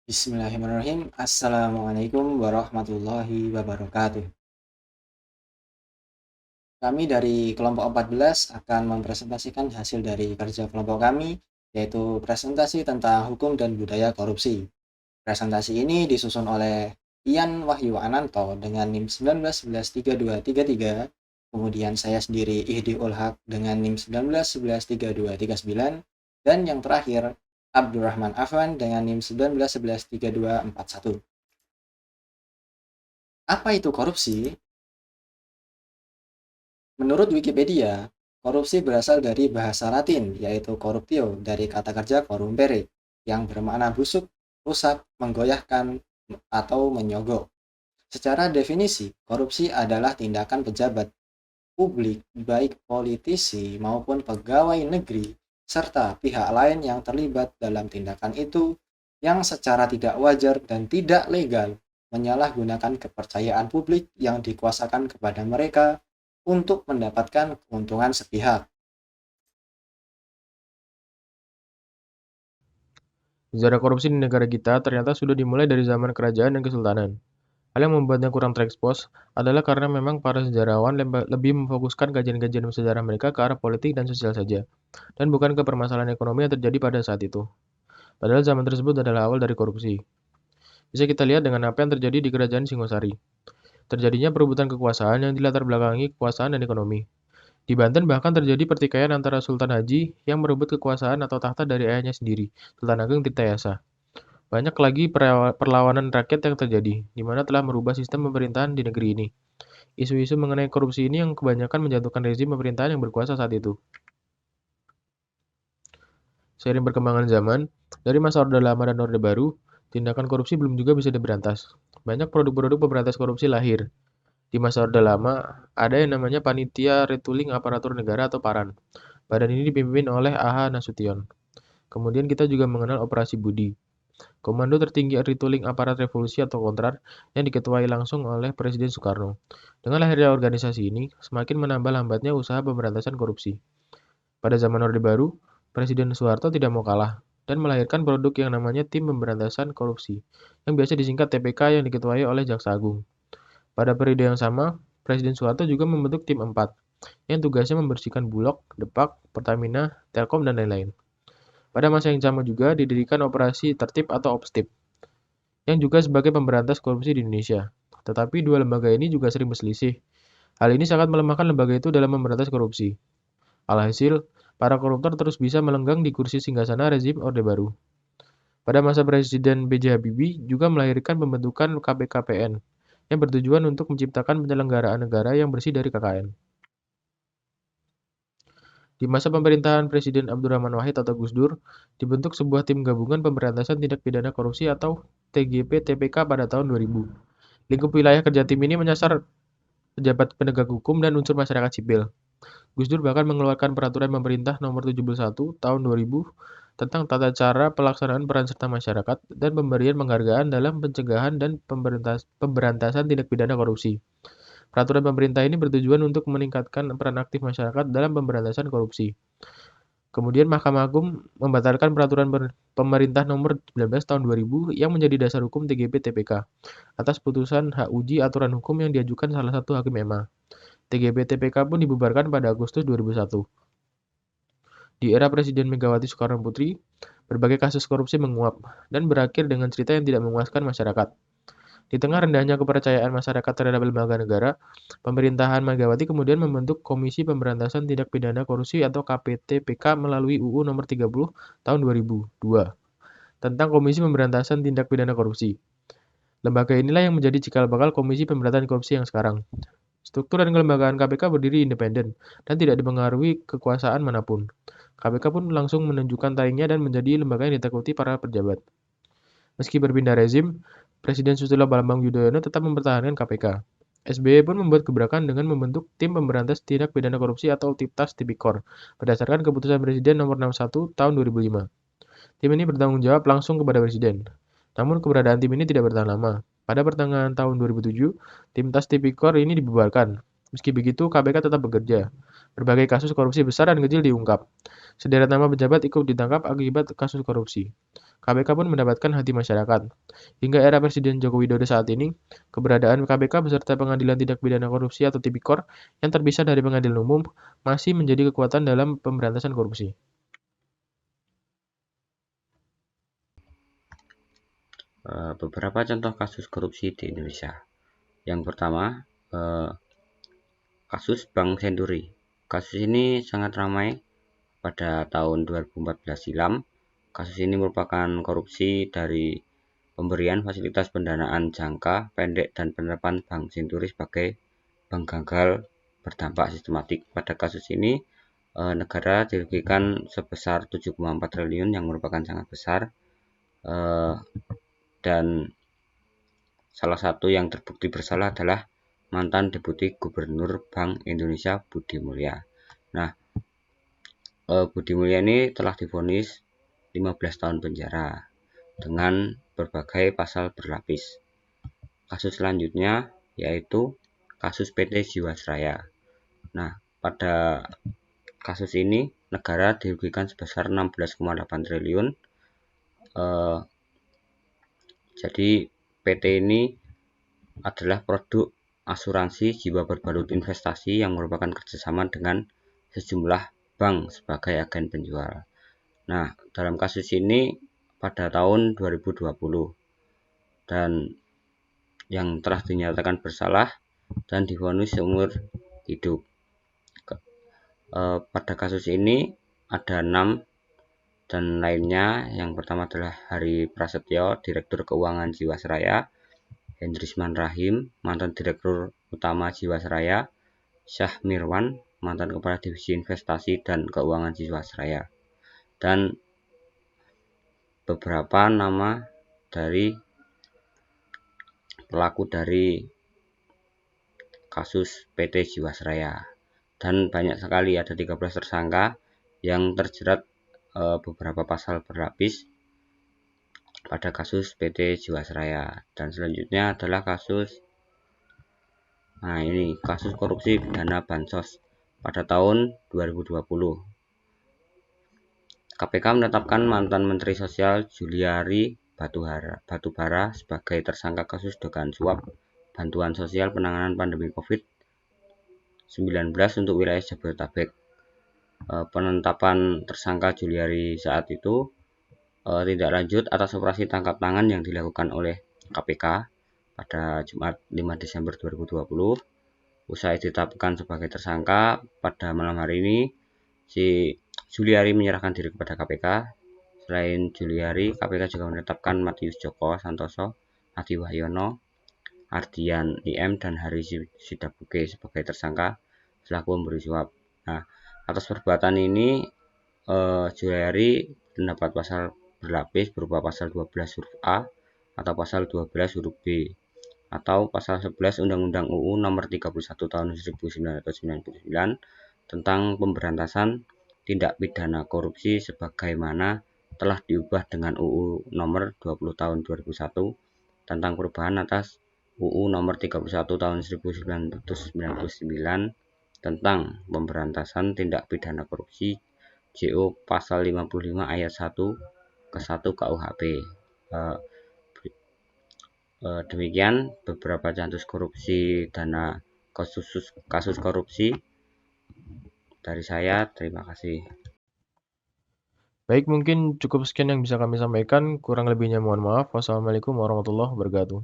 Bismillahirrahmanirrahim. Assalamualaikum warahmatullahi wabarakatuh. Kami dari kelompok 14 akan mempresentasikan hasil dari kerja kelompok kami, yaitu presentasi tentang hukum dan budaya korupsi. Presentasi ini disusun oleh Ian Wahyu Ananto dengan NIM 19113233, kemudian saya sendiri Ihdi Ulhaq dengan NIM 19113239, dan yang terakhir Abdurrahman Afwan dengan NIM 19113241. Apa itu korupsi? Menurut Wikipedia, korupsi berasal dari bahasa Latin, yaitu corruptio, dari kata kerja corrumpere, yang bermakna busuk, rusak, menggoyahkan, atau menyogok. Secara definisi, korupsi adalah tindakan pejabat publik, baik politisi maupun pegawai negeri, serta pihak lain yang terlibat dalam tindakan itu, yang secara tidak wajar dan tidak legal menyalahgunakan kepercayaan publik yang dikuasakan kepada mereka untuk mendapatkan keuntungan sepihak. Sejarah korupsi di negara kita ternyata sudah dimulai dari zaman kerajaan dan kesultanan. Hal yang membuatnya kurang terekspos adalah karena memang para sejarawan lebih memfokuskan kajian-kajian sejarah mereka ke arah politik dan sosial saja, dan bukan ke permasalahan ekonomi yang terjadi pada saat itu. Padahal zaman tersebut adalah awal dari korupsi. Bisa kita lihat dengan apa yang terjadi di kerajaan Singosari. Terjadinya perebutan kekuasaan yang dilatar belakangi kekuasaan dan ekonomi. Di Banten bahkan terjadi pertikaian antara Sultan Haji yang merebut kekuasaan atau tahta dari ayahnya sendiri, Sultan Ageng Tirtayasa. Banyak lagi perlawanan rakyat yang terjadi, di mana telah merubah sistem pemerintahan di negeri ini. Isu-isu mengenai korupsi ini yang kebanyakan menjatuhkan rezim pemerintahan yang berkuasa saat itu. Seiring perkembangan zaman, dari masa Orde Lama dan Orde Baru, tindakan korupsi belum juga bisa diberantas. Banyak produk-produk pemberantas korupsi lahir. Di masa Orde Lama, ada yang namanya Panitia Retooling Aparatur Negara atau PARAN. Badan ini dipimpin oleh A.H. Nasution. Kemudian kita juga mengenal Operasi Budi, Komando Tertinggi Retooling Aparat Revolusi atau Kontrar yang diketuai langsung oleh Presiden Soekarno. Dengan lahirnya organisasi ini, semakin menambah lambatnya usaha pemberantasan korupsi. Pada zaman Orde Baru, Presiden Soeharto tidak mau kalah dan melahirkan produk yang namanya Tim Pemberantasan Korupsi, yang biasa disingkat TPK yang diketuai oleh Jaksa Agung. Pada periode yang sama, Presiden Soeharto juga membentuk Tim 4, yang tugasnya membersihkan Bulog, Depak, Pertamina, Telkom, dan lain-lain. Pada masa yang sama juga didirikan Operasi Tertib atau OPSTIP, yang juga sebagai pemberantas korupsi di Indonesia. Tetapi dua lembaga ini juga sering berselisih. Hal ini sangat melemahkan lembaga itu dalam memberantas korupsi. Alhasil, para koruptor terus bisa melenggang di kursi singgasana rezim Orde Baru. Pada masa Presiden B.J. Habibie juga melahirkan pembentukan KPKPN yang bertujuan untuk menciptakan penyelenggaraan negara yang bersih dari KKN. Di masa pemerintahan Presiden Abdurrahman Wahid atau Gus Dur, dibentuk sebuah tim gabungan pemberantasan tindak pidana korupsi atau TGP-TPK pada tahun 2000. Lingkup wilayah kerja tim ini menyasar pejabat penegak hukum dan unsur masyarakat sipil. Gus Dur bahkan mengeluarkan peraturan pemerintah nomor 71 tahun 2000 tentang tata cara pelaksanaan peran serta masyarakat dan pemberian penghargaan dalam pencegahan dan pemberantasan tindak pidana korupsi. Peraturan pemerintah ini bertujuan untuk meningkatkan peran aktif masyarakat dalam pemberantasan korupsi. Kemudian Mahkamah Agung membatalkan peraturan pemerintah nomor 19 tahun 2000 yang menjadi dasar hukum TGP-TPK atas putusan hak uji aturan hukum yang diajukan salah satu hakim MA. TGP-TPK pun dibubarkan pada Agustus 2001. Di era Presiden Megawati Soekarno Putri, berbagai kasus korupsi menguap dan berakhir dengan cerita yang tidak memuaskan masyarakat. Di tengah rendahnya kepercayaan masyarakat terhadap lembaga negara, pemerintahan Megawati kemudian membentuk Komisi Pemberantasan Tindak Pidana Korupsi atau KPTPK melalui UU Nomor 30 Tahun 2002 tentang Komisi Pemberantasan Tindak Pidana Korupsi. Lembaga inilah yang menjadi cikal bakal Komisi Pemberantasan Korupsi yang sekarang. Struktur dan kelembagaan KPK berdiri independen dan tidak dipengaruhi kekuasaan manapun. KPK pun langsung menunjukkan taringnya dan menjadi lembaga yang ditakuti para pejabat. Meski berpindah rezim, Presiden Susilo Bambang Yudhoyono tetap mempertahankan KPK. SBY pun membuat gebrakan dengan membentuk Tim Pemberantas Tindak Pidana Korupsi atau TIPTAS Tipikor berdasarkan keputusan Presiden Nomor 61 Tahun 2005. Tim ini bertanggung jawab langsung kepada Presiden. Namun keberadaan tim ini tidak bertahan lama. Pada pertengahan tahun 2007, Tim TAS Tipikor ini dibubarkan. Meski begitu, KPK tetap bekerja. Berbagai kasus korupsi besar dan kecil diungkap. Sederet nama pejabat ikut ditangkap akibat kasus korupsi. KPK pun mendapatkan hati masyarakat. Hingga era Presiden Joko Widodo saat ini, keberadaan KPK beserta Pengadilan Tindak Pidana Korupsi atau Tipikor yang terpisah dari pengadilan umum masih menjadi kekuatan dalam pemberantasan korupsi. Beberapa contoh kasus korupsi di Indonesia. Yang pertama, kasus Bank Senturi. Kasus ini sangat ramai pada tahun 2014 silam. Kasus ini merupakan korupsi dari pemberian fasilitas pendanaan jangka pendek dan penerapan Bank Senturi sebagai bank gagal berdampak sistematik. Pada kasus ini, negara dirugikan sebesar 7,4 triliun yang merupakan sangat besar, dan salah satu yang terbukti bersalah adalah mantan Deputi Gubernur Bank Indonesia Budi Mulya. Nah, Budi Mulya ini telah divonis 15 tahun penjara dengan berbagai pasal berlapis. Kasus selanjutnya yaitu kasus PT Jiwasraya. Nah, pada kasus ini negara dirugikan sebesar 16,8 triliun. Jadi PT ini adalah produk asuransi jiwa berbalut investasi yang merupakan kerjasama dengan sejumlah bank sebagai agen penjual. Nah, dalam kasus ini pada tahun 2020 dan yang telah dinyatakan bersalah dan divonis seumur hidup. Pada kasus ini ada 6 dan lainnya. Yang pertama adalah Hari Prasetyo, Direktur Keuangan Jiwasraya; Hendrisman Rahim, mantan Direktur Utama Jiwasraya; Syah Mirwan, mantan Kepala Divisi Investasi dan Keuangan Jiwasraya. Dan beberapa nama dari pelaku dari kasus PT Jiwasraya. Dan banyak sekali, ada 13 tersangka yang terjerat beberapa pasal berlapis pada kasus PT Jiwasraya. Dan selanjutnya adalah kasus korupsi dana bansos pada tahun 2020. KPK menetapkan mantan Menteri Sosial Juliari Batubara sebagai tersangka kasus dugaan suap bantuan sosial penanganan pandemi COVID-19 untuk wilayah Jabodetabek. Penetapan tersangka Juliari saat itu tidak lanjut atas operasi tangkap tangan yang dilakukan oleh KPK pada Jumat 5 Desember 2020. Usai ditetapkan sebagai tersangka, pada malam hari ini si Juliari menyerahkan diri kepada KPK. Selain Juliari, KPK juga menetapkan Matius Joko Santoso, Adi Wahyono, Ardian IM, dan Hari Sidabuke sebagai tersangka selaku pemberi suap. Nah, atas perbuatan ini Juliari mendapat pasal berlapis berupa pasal 12 huruf A atau pasal 12 huruf B atau pasal 11 Undang-Undang UU Nomor 31 Tahun 1999 tentang pemberantasan tindak pidana korupsi sebagaimana telah diubah dengan UU Nomor 20 Tahun 2001 tentang perubahan atas UU Nomor 31 Tahun 1999 tentang pemberantasan tindak pidana korupsi JO pasal 55 ayat 1 ke 1 KUHP. Demikian beberapa kasus korupsi dana kasus korupsi dari saya. Terima kasih. Baik, mungkin cukup sekian yang bisa kami sampaikan. Kurang lebihnya mohon maaf. Wassalamualaikum warahmatullahi wabarakatuh.